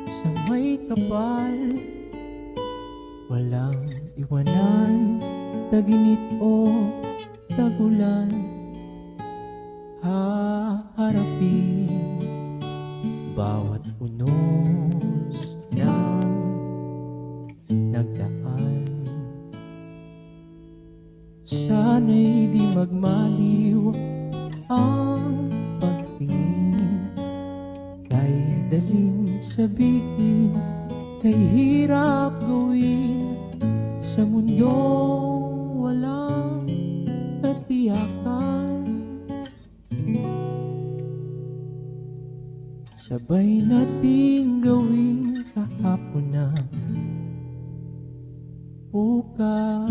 sa may kapal. Walang iwanan, taginit o tagulan. Haharapin bawat unos na nagdaan. Sana'y di magmaliw ang pagtingin, kay daling sabihin, kay hirap gawin sa mundong walang katiyakan. Sabay nating gawing kahapon na bukas.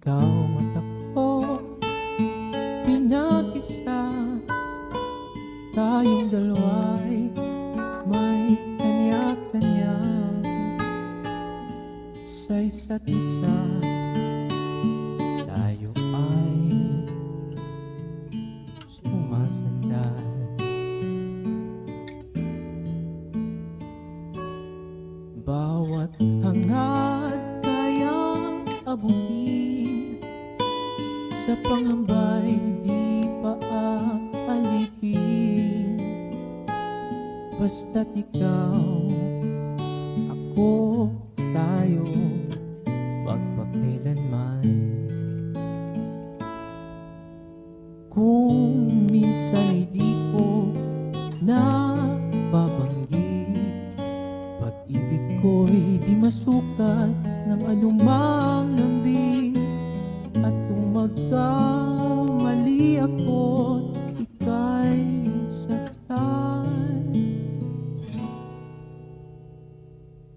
Ikaw matakbo, pinag-isa, tayong dalawa'y may kanya-kanya sa isa't isa. Tayo ay sumasandal. Bawat hangad kayang abutin, sa pangambay di pa aalipin. Basta't ikaw, ako, tayo, magpakailanman. Kung minsan ay di ko nababanggit, pag-ibig ko'y di masukat ng anumang lambing. At kung magkamali ako't ika'y saktan,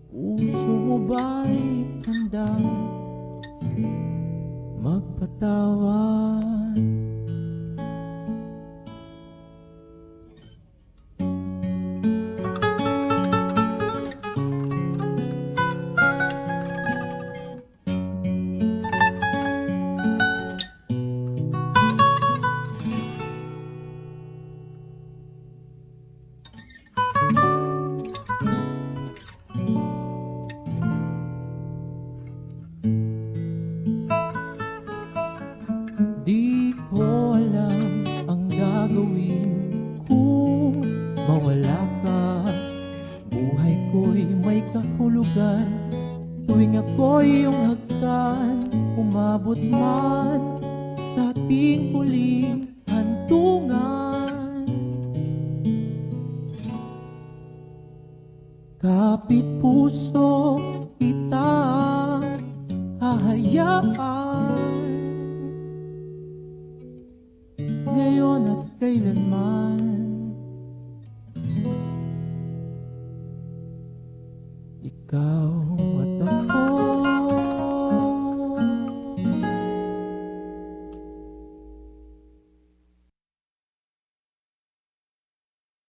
puso mo ba'y handang magpatawad? Di ko alam ang gagawin kung mawala ka. Buhay ko'y may kahulugan tuwing ako'y iyong hagkan. Umabot man sa ating huling hantungan, kapit puso kita hahayaan, ngayon at kailanman. Ikaw